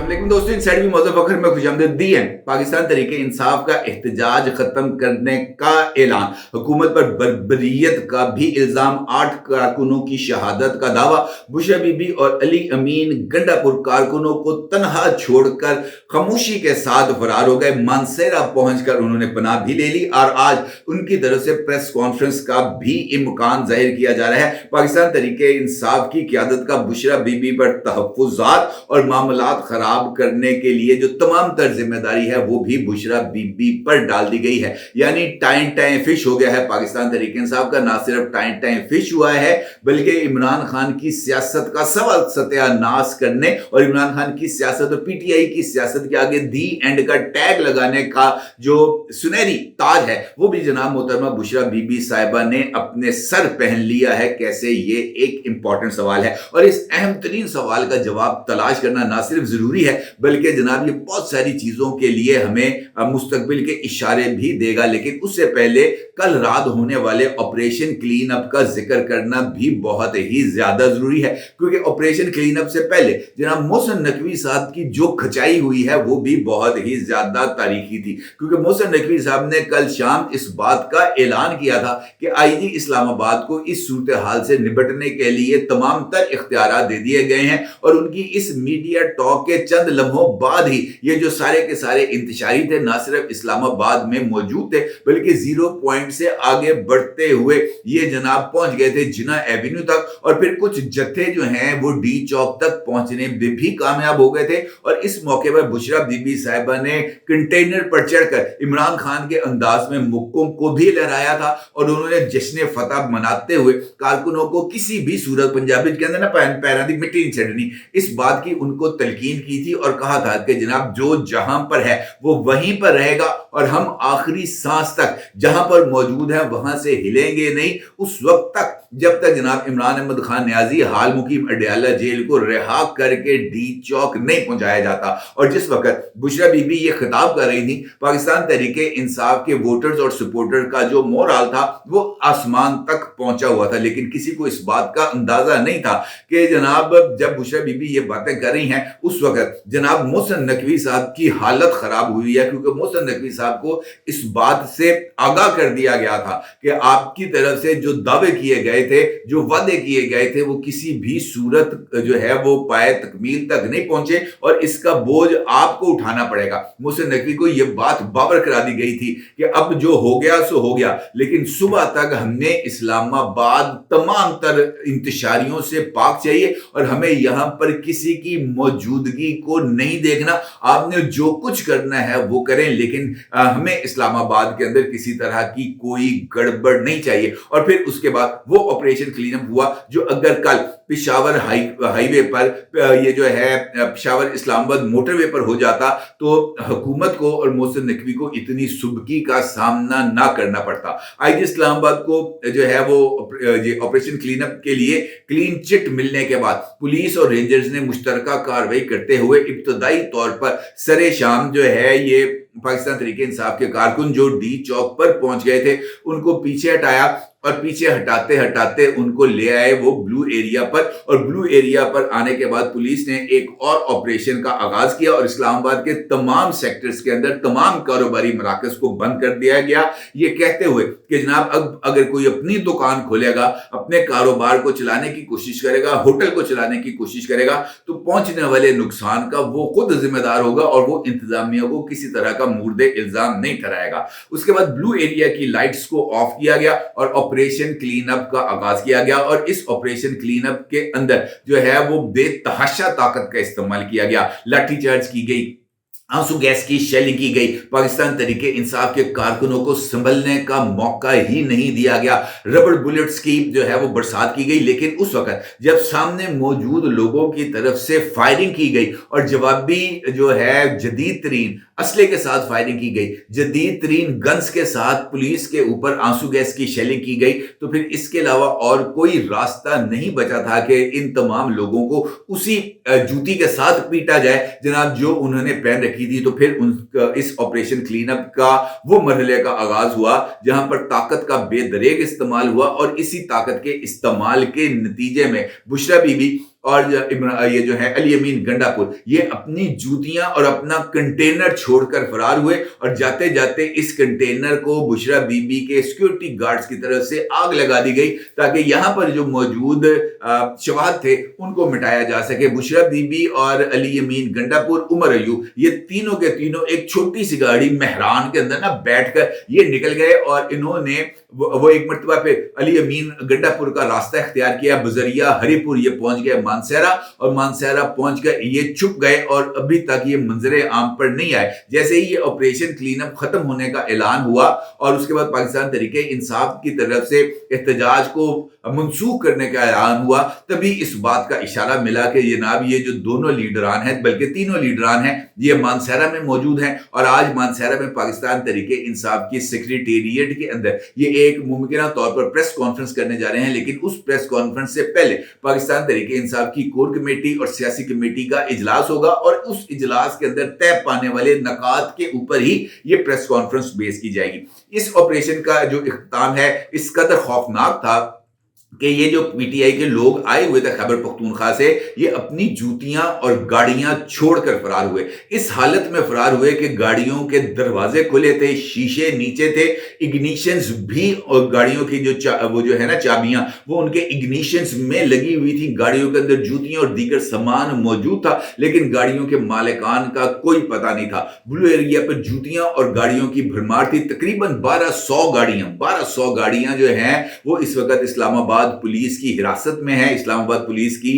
अस्सलामुअलैकुम दोस्तों, इनसाइड भी मौजूद फखर में खुशामदीद दी है। पाकिस्तान तरीके इंसाफ का एहतजाज खत्म करने का ऐलान, हुकूमत पर बर्बरियत का भी इल्जाम, 8 कारकुनों की शहादत का दावा, बुशरा बीबी और अली अमीन गंडापुर कारकुनों को तनहा छोड़कर खामोशी के साथ फरार हो गए। मानसेरा पहुंचकर उन्होंने पनाह भी ले ली और आज उनकी तरफ से प्रेस कॉन्फ्रेंस का भी इम्कान जाहिर किया जा रहा है। पाकिस्तान तरीके इंसाफ की क़यादत का बुशरा बीबी पर तहफ़्फ़ुज़ात और मामलात खराब करने के लिए जो तमाम तर जिम्मेदारी है वो भी बुशरा बीबी पर डाल दी गई है। यानी टाइम टाइम फिश हो गया है पाकिस्तान तरीके इंसाफ का। ना सिर्फ टाइम टाइम फिश हुआ है बल्कि इमरान खान की सियासत का सवाल सत्यानाश करने और इमरान खान की सियासत और पीटीआई की सियासत के आगे दी एंड का टैग लगाने का जो सुनहरी ताज है वो भी जनाब मोहतरमा बुशरा बीबी साहिबा ने अपने सर पहन लिया है। कैसे? ये एक इंपॉर्टेंट सवाल है और इस अहम तरीन सवाल का जवाब तलाश करना ना सिर्फ जरूरी है बल्कि जनाब ये बहुत सारी चीजों के लिए हमें मुस्तकबिल के इशारे भी देगा। लेकिन उससे पहले कल रात होने वाले ऑपरेशन क्लीन अप का जिक्र करना भी बहुत ही ज्यादा जरूरी है, क्योंकि ऑपरेशन क्लीन अप से पहले जनाब मोहसिन नकवी साहब की जो खचाई हुई है वो भी बहुत ही ज्यादा तारीखी थी। क्योंकि मोहसिन नकवी साहब ने कल शाम इस बात का ऐलान किया था कि आईजी इस्लामाबाद को इस सूरत हाल से निपटने के लिए तमाम तर इख्तियारात दे दिए गए हैं और उनकी इस मीडिया टॉक के चंद लम्हों बाद ही ये जो सारे के सारे इंतशारी थे ना सिर्फ इस्लामाबाद में मौजूद थे बल्कि 0 पॉइंट से आगे बढ़ते हुए ये जनाब पहुंच गए थे जिना एवेन्यू तक और फिर कुछ जत्थे जो हैं वो डी चौक तक पहुंचने में भी कामयाब हो गए थे। और इस मौके पर बुशरा बीबी साहिबा ने कंटेनर पर चढ़कर इमरान खान के अंदाज में मुक्कों को भी लहराया था और उन्होंने जश्न फतह मनाते हुए कारकुनों को किसी भी सूरत पंजाबी के अंदर ना पैरा दी मिट्टी नहीं छड़नी इस बात की उनको तलकीन की थी और कहा था कि जनाब जो जहां पर है वो वहीं पर रहेगा और हम आखिरी सांस तक जहां पर मौजूद हैं वहां से हिलेंगे नहीं उस वक्त तक जब तक जनाब इमरान अहमद खान न्याजी हाल मुकीम अडयाला जेल को रिहा करके डी चौक नहीं पहुंचाया जाता। और जिस वक्त बुशरा बीबी ये खिताब कर रही थी पाकिस्तान तरीके इंसाफ के वोटर्स और सपोर्टर का जो मोराल था वो आसमान तक पहुंचा हुआ था, लेकिन किसी को इस बात का अंदाजा नहीं था कि जनाब जब बुशरा बीबी ये बातें कर रही हैं उस वक्त जनाब मोहसिन नकवी साहब की हालत खराब हुई है। क्योंकि मोहसिन नकवी साहब को इस बात से आगाह कर दिया गया था कि आपकी तरफ से जो दावे किए गए थे, जो वादे किए गए थे वो किसी भी सूरत जो है वो पाए तकमील तक नहीं पहुंचे और इसका बोझ आपको उठाना पड़ेगा। मोहसिन नकवी को यह बात बावर करा दी गई थी कि अब जो हो गया सो हो गया, लेकिन सुबह तक हमने इस्लामाबाद तमाम तर इंतशारियों से पाक चाहिए और हमें यहां पर किसी की मौजूदगी को नहीं देखना। आपने जो कुछ करना है वो करें, लेकिन हमें इस्लामाबाद के अंदर किसी तरह की कोई गड़बड़ नहीं चाहिए। और फिर उसके बाद वो ऑपरेशन क्लीन अप हुआ जो अगर कल पिशावर हाईवे पर ये जो है पिशावर इस्लामाबाद मोटरवे पर हो जाता तो हुकूमत को और मोहसिन नकवी को इतनी सुबकी का सामना ना करना पड़ता। आईजी इस्लामाबाद को जो है वो ऑपरेशन क्लीन अप के लिए क्लीन चिट मिलने के बाद पुलिस और रेंजर्स ने मुश्तरका कार्रवाई करते हुए इब्तदाई तौर पर सरे शाम जो है ये पाकिस्तान तरीके इंसाफ के कारकुन जो डी चौक पर पहुंच गए थे उनको पीछे हटाया और पीछे हटाते हटाते उनको ले आए वो ब्लू एरिया पर। और ब्लू एरिया पर आने के बाद पुलिस ने एक और ऑपरेशन का आगाज किया और इस्लामाबाद के तमाम सेक्टर्स के अंदर तमाम कारोबारी मराकज को बंद कर दिया गया, ये कहते हुए कि जनाब अब अगर कोई अपनी दुकान खोलेगा, अपने कारोबार को चलाने की कोशिश करेगा, होटल को चलाने की कोशिश करेगा तो पहुंचने वाले नुकसान का वो खुद जिम्मेदार होगा और वो इंतजामिया को किसी तरह का मुर्दे इल्जाम नहीं ठहराएगा। उसके बाद ब्लू एरिया की लाइट्स को ऑफ किया गया और ऑपरेशन क्लीन अप का आगाज किया गया और इस ऑपरेशन क्लीन अप के अंदर जो है वो बेतहाशा ताकत का इस्तेमाल किया गया। लाठीचार्ज की गई, आंसू गैस की शेलिंग की गई, पाकिस्तान तरीके इंसाफ के कारकुनों को संभलने का मौका ही नहीं दिया गया, रबड़ बुलेट्स की जो है वो बरसात की गई। लेकिन उस वक्त जब सामने मौजूद लोगों की तरफ से फायरिंग की गई और जवाबी जो है जदीद तरीन असले के साथ फायरिंग की गई, जदीद तरीन गन्स के साथ पुलिस के ऊपर आंसू गैस की शेलिंग की गई, तो फिर इसके अलावा और कोई रास्ता नहीं बचा था कि इन तमाम लोगों को उसी जूती के साथ पीटा जाए जनाब जो उन्होंने पहन रखी थी। तो फिर इस ऑपरेशन क्लीन अप का वो मरहले का आगाज हुआ जहां पर ताकत का बेदरेग इस्तेमाल हुआ और इसी ताकत के इस्तेमाल के नतीजे में बुशरा बीबी और ये जो है अली अमीन गंडापुर, ये अपनी जूतियां और अपना कंटेनर छोड़कर फरार हुए और जाते जाते इस कंटेनर को बुशरा बीबी के सिक्योरिटी गार्ड्स की तरफ से आग लगा दी गई ताकि यहां पर जो मौजूद शवाहद थे उनको मिटाया जा सके। बुशरा बीबी और अली अमीन गंडापुर, उमर अयूब, ये तीनों के तीनों एक छोटी सी गाड़ी मेहरान के अंदर ना बैठकर ये निकल गए और इन्होंने वो एक मर्तबा पे अली अमीन गंडापुर का रास्ता इख्तियार किया, बजरिया हरिपुर ये पहुंच गए मानसेरा, और मानसेरा पहुंच कर ये छुप गए और अभी तक ये मंजरे आम पर नहीं आए। जैसे ही ये ऑपरेशन क्लीन अप खत्म होने का ऐलान हुआ और उसके बाद पाकिस्तान तहरीक इंसाफ की तरफ से एहतजाज को मंसूख करने का ऐलान हुआ, तभी इस बात का इशारा मिला कि जनाब ये जो दोनों लीडरान हैं, बल्कि तीनों लीडरान हैं, ये मानसेरा में मौजूद हैं और आज मानसेरा में पाकिस्तान तहरीक इंसाफ की सेक्रेटेरिएट के अंदर ये एक मुमकिन तौर पर प्रेस कॉन्फ्रेंस करने जा रहे हैं। लेकिन उस प्रेस कॉन्फ्रेंस से पहले पाकिस्तान तहरीक इंसाफ की कोर कमेटी और सियासी कमेटी का इजलास होगा और उस इजलास के अंदर तय पाने वाले नकात के ऊपर ही ये प्रेस कॉन्फ्रेंस बेस की जाएगी। इस ऑपरेशन का जो इख्तिताम है इस कदर खौफनाक था कि ये जो पीटीआई के लोग आए हुए थे खैबर पख्तूनख्वा से, ये अपनी जूतियां और गाड़ियां छोड़कर फरार हुए। इस हालत में फरार हुए कि गाड़ियों के दरवाजे खुले थे, शीशे नीचे थे, इग्निशंस भी, और गाड़ियों की वो जो है ना चाबियां, वो उनके इग्निशंस में लगी हुई थी। गाड़ियों के अंदर जूतियां और दीगर सामान मौजूद था, लेकिन गाड़ियों के मालिकान का कोई पता नहीं था। ब्लू एरिया पर जूतियां और गाड़ियों की भरमार थी। तकरीबन 1200 गाड़ियां जो हैं वो इस वक्त इस्लामाबाद पुलिस की हिरासत में है, इस्लामाबाद पुलिस की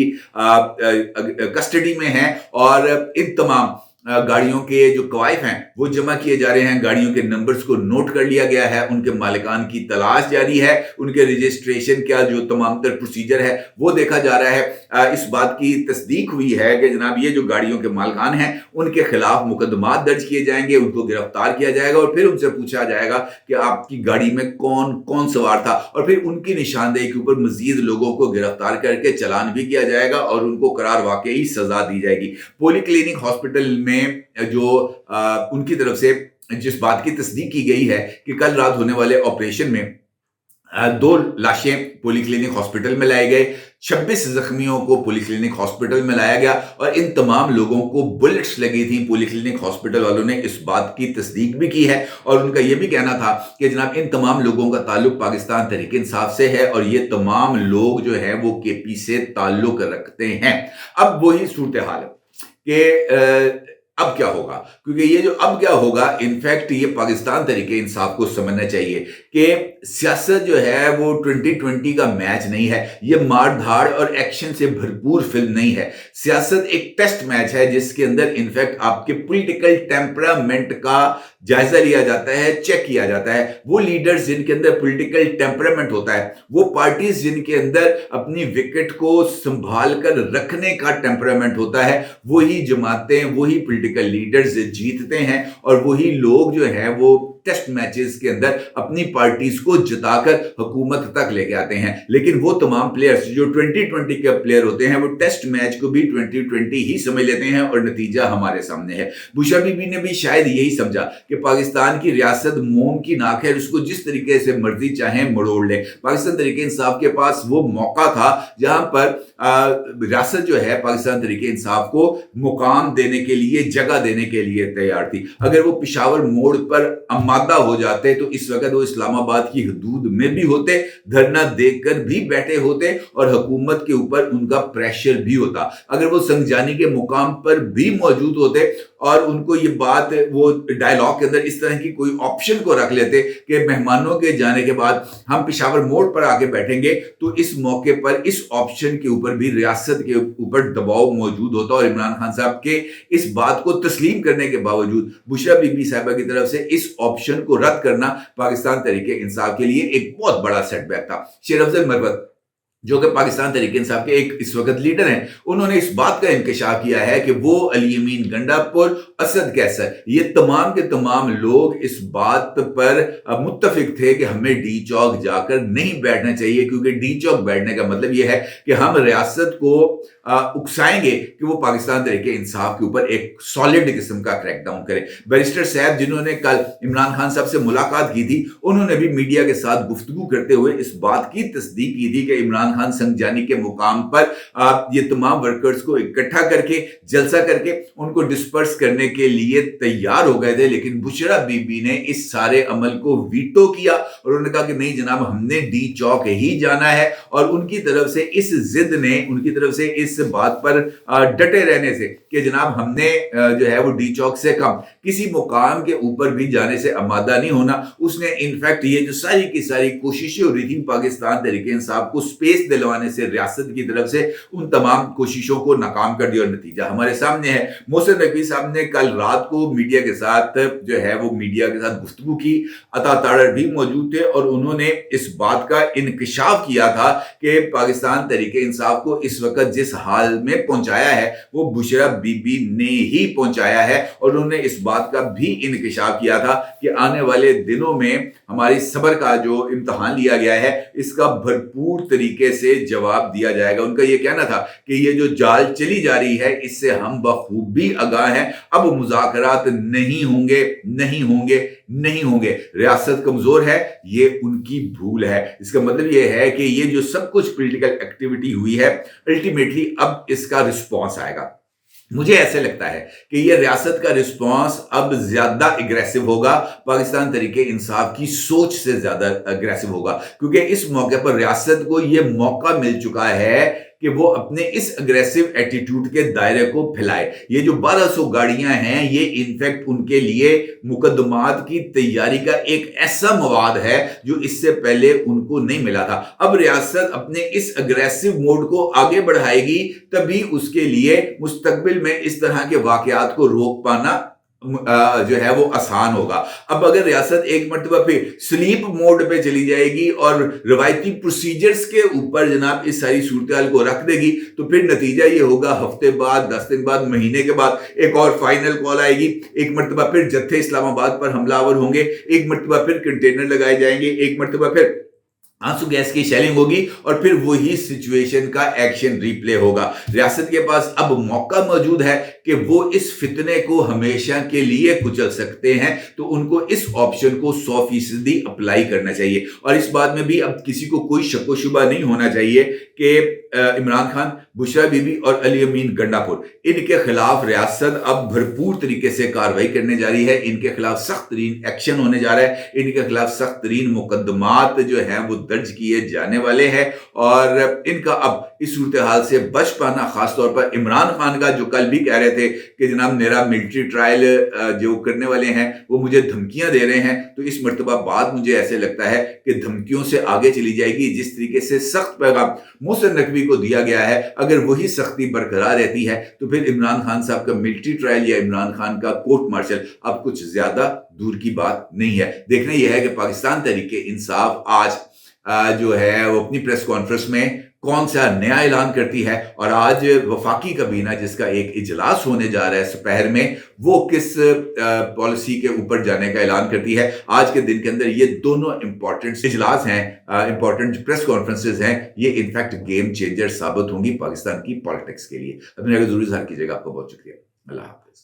कस्टडी में है और इन तमाम गाड़ियों के जो कवायद हैं वो जमा किए जा रहे हैं। गाड़ियों के नंबर्स को नोट कर लिया गया है, उनके मालिकान की तलाश जारी है, उनके रजिस्ट्रेशन का जो तमाम तर प्रोसीजर है वो देखा जा रहा है। इस बात की तस्दीक हुई है कि जनाब ये जो गाड़ियों के मालिकान हैं उनके खिलाफ मुकदमात दर्ज किए जाएंगे, उनको गिरफ्तार किया जाएगा और फिर उनसे पूछा जाएगा कि आपकी गाड़ी में कौन कौन सवार था, और फिर उनकी निशानदेही के ऊपर मजीद लोगों को गिरफ्तार करके चालान भी किया जाएगा और उनको करार वाकई सजा दी जाएगी। पोली क्लिनिक हॉस्पिटल में जो उनकी तरफ से जिस बात की तस्दीक की गई है कि कल रात होने वाले ऑपरेशन में 2 लाशें पोली क्लिनिक हॉस्पिटल में लाए गए, 26 जख्मियों को पोली क्लिनिक हॉस्पिटल में लाया गया और इन तमाम लोगों को बुलेट्स लगी थी। पोली क्लिनिक हॉस्पिटल वालों ने इस बात की तस्दीक भी की है और उनका यह भी कहना था कि जनाब इन तमाम लोगों का ताल्लुक पाकिस्तान तहरीक इंसाफ से है और ये तमाम लोग जो है वो केपी से ताल्लुक रखते हैं। अब वही सूरत हाल है कि अब क्या होगा, क्योंकि ये जो अब क्या होगा, इनफैक्ट ये पाकिस्तान तरीके इंसाफ को समझना चाहिए कि सियासत जो है वो 2020 का मैच नहीं है, ये मार धाड़ और एक्शन से भरपूर फिल्म नहीं है। सियासत एक टेस्ट मैच है जिसके अंदर इनफैक्ट आपके पॉलिटिकल टेम्परामेंट का जायजा लिया जाता है, चेक किया जाता है। वो लीडर्स जिनके अंदर पॉलिटिकल टेम्परामेंट होता है, वो पार्टीज जिनके अंदर अपनी विकेट को संभाल कर रखने का टेम्परामेंट होता है, वही जमातें, वही पॉलिटिकल लीडर्स जीतते हैं और वही लोग जो हैं वो टेस्ट मैचेस के अंदर अपनी पार्टीज को जिताकर हुकूमत तक लेके आते हैं। लेकिन वो तमाम प्लेयर्स जो 2020 के प्लेयर होते हैं वो टेस्ट मैच को भी 2020 ही समझ लेते हैं और नतीजा हमारे सामने है। बुशरा बीबी ने भी शायद यही समझा कि पाकिस्तान की रियासत मोम की नाक है, उसको जिस तरीके से मर्जी चाहे मरोड़ ले। पाकिस्तान तहरीक इंसाफ के पास वो मौका था जहां पर रियासत जो है पाकिस्तान तहरीक इंसाफ को मुकाम देने के लिए, जगह देने के लिए तैयार थी। अगर वो पिशावर मोड़ पर आमादा हो जाते तो इस वक्त वो इस्लामाबाद की हदूद में भी होते, धरना देकर भी बैठे होते और हुकूमत के ऊपर उनका प्रेशर भी होता। अगर वो संगजानी के मुकाम पर भी मौजूद होते और उनको ये बात वो डायलॉग के अंदर इस तरह की कोई ऑप्शन को रख लेते कि मेहमानों के जाने के बाद हम पिशावर मोड़ पर आके बैठेंगे, तो इस मौके पर इस ऑप्शन के ऊपर भी रियासत के ऊपर दबाव मौजूद होता और इमरान खान साहब के इस बात को तस्लीम करने के बावजूद बुशरा बीबी साहिबा की तरफ से इस ऑप्शन को रद्द करना पाकिस्तान तहरीक इंसाफ के लिए एक बहुत बड़ा सेटबैक था। शेर अफजल मरवत जो कि पाकिस्तान तहरीक इंसाफ के एक इस वक्त लीडर हैं, उन्होंने इस बात का इंकशाफ किया है कि वो अली अमीन गंडापुर, असद कैसर, ये तमाम के तमाम लोग इस बात पर मुत्तफिक थे कि हमें डी चौक जाकर नहीं बैठना चाहिए, क्योंकि डी चौक बैठने का मतलब यह है कि हम रियासत को उकसाएंगे कि वो पाकिस्तान तहरीक इंसाफ के ऊपर एक सॉलिड किस्म का क्रैकडाउन करे। बैरिस्टर साहब जिन्होंने कल इमरान खान साहब से मुलाकात की थी, उन्होंने भी मीडिया के साथ गुफ्तगू करते हुए इस बात की तस्दीक की थी कि इमरान खान संगजानी के मुकाम पर ये तमाम वर्कर्स को इकट्ठा करके जलसा करके उनको डिस्पर्स करने के लिए तैयार हो गए थे, लेकिन बुशरा बीबी ने इस सारे अमल को वीटो किया और उन्होंने कहा कि नहीं जनाब, हमने डी चौक ही जाना है। और उनकी तरफ से इस जिद ने, उनकी तरफ से इस बात पर डटे रहने से कि जनाब हमने जो है वो डी चौक से कम किसी मुकाम के ऊपर भी जाने से आमादा नहीं होना, उसने इनफैक्ट ये जो सारी की सारी कोशिशें हो रही थी पाकिस्तान तहरीक इंसाफ को स्पेस दिलवाने से रियासत की तरफ से, उन तमाम कोशिशों को नाकाम कर दिया। और नतीजा हमारे सामने है। मोहसिन नकवी साहब ने कल रात को मीडिया के साथ जो है वो मीडिया के साथ गुफ्तगू की, अता ताड़र भी मौजूद थे और उन्होंने इस बात का इंकशाफ किया था कि पाकिस्तान तहरीक इंसाफ को इस वक्त जिस हाल में पहुंचाया है वो बुशरा बीबी ने ही पहुंचाया है। और उन्होंने इस बात का भी इंकशाफ किया था कि आने वाले दिनों में हमारी सब्र का जो इम्तहान लिया गया है इसका भरपूर तरीके से जवाब दिया जाएगा। उनका यह कहना था कि ये जो जाल चली जा रही है इससे हम बखूबी आगाह हैं, अब मुज़ाकरात नहीं होंगे, नहीं होंगे, नहीं होंगे। रियासत कमजोर है, ये उनकी भूल है। इसका मतलब ये है कि ये जो सब कुछ पॉलिटिकल एक्टिविटी हुई है अल्टीमेटली अब इसका रिस्पॉन्स आएगा। मुझे ऐसे लगता है कि ये रियासत का रिस्पांस अब ज्यादा एग्रेसिव होगा, पाकिस्तान तरीके इंसाफ की सोच से ज्यादा एग्रेसिव होगा, क्योंकि इस मौके पर रियासत को ये मौका मिल चुका है कि वो अपने इस अग्रेसिव एटीट्यूड के दायरे को फैलाए। ये जो 1200 गाड़ियां हैं ये इनफैक्ट उनके लिए मुकदमात की तैयारी का एक ऐसा मवाद है जो इससे पहले उनको नहीं मिला था। अब रियासत अपने इस अग्रेसिव मोड को आगे बढ़ाएगी, तभी उसके लिए मुस्तकबिल में इस तरह के वाकयात को रोक पाना जो है वो आसान होगा। अब अगर रियासत एक मर्तबा फिर स्लीप मोड पे चली जाएगी और रवायती प्रोसीजर्स के ऊपर जनाब इस सारी सूरत को रख देगी, तो फिर नतीजा ये होगा हफ्ते बाद, 10 दिन बाद, महीने के बाद एक और फाइनल कॉल आएगी, एक मर्तबा फिर जत्थे इस्लामाबाद पर हमलावर होंगे, एक मर्तबा फिर कंटेनर लगाए जाएंगे, एक मर्तबा फिर आंसू गैस की शेलिंग होगी और फिर वही सिचुएशन का एक्शन रिप्ले होगा। रियासत के पास अब मौका मौजूद है कि वो इस फितने को हमेशा के लिए कुचल सकते हैं, तो उनको इस ऑप्शन को 100% अप्लाई करना चाहिए। और इस बात में भी अब किसी को कोई शक व शुबा नहीं होना चाहिए कि इमरान खान, बुशरा बीबी और अली अमीन गंडापुर, इनके खिलाफ रियासत अब भरपूर तरीके से कार्रवाई करने जा रही है। इनके खिलाफ सख्त तरीन एक्शन होने जा रहा है, इनके खिलाफ सख्त तरीन मुकदमात जो हैं वो दर्ज किए जाने वाले हैं। और इनका अब इस सूरत हाल से बच पाना, खासतौर पर इमरान खान का जो कल भी कह रहे थे कि जनाब मेरा मिलिट्री ट्रायल जो करने वाले हैं वो मुझे धमकियां दे रहे हैं, तो इस मर्तबा बाद मुझे ऐसे लगता है कि धमकियों से आगे चली जाएगी। जिस तरीके से सख्त पैगाम मोहसिन नकवी को दिया गया है, अगर वही सख्ती बरकरार रहती है तो फिर इमरान खान साहब का मिलिट्री ट्रायल या इमरान खान का कोर्ट मार्शल अब कुछ ज्यादा दूर की बात नहीं है। देखना यह है कि पाकिस्तान तहरीके इंसाफ आज जो है वो अपनी प्रेस कॉन्फ्रेंस में कौन सा नया ऐलान करती है, और आज वफाकी काबीना जिसका एक इजलास होने जा रहा है दोपहर में, वो किस पॉलिसी के ऊपर जाने का ऐलान करती है। आज के दिन के अंदर ये दोनों इंपॉर्टेंट इजलास हैं, इंपॉर्टेंट प्रेस कॉन्फ्रेंसेज हैं, ये इनफैक्ट गेम चेंजर साबित होंगी पाकिस्तान की पॉलिटिक्स के लिए। अपने जरूर कीजिएगा। आपका बहुत शुक्रिया। अल्लाह हाफिज।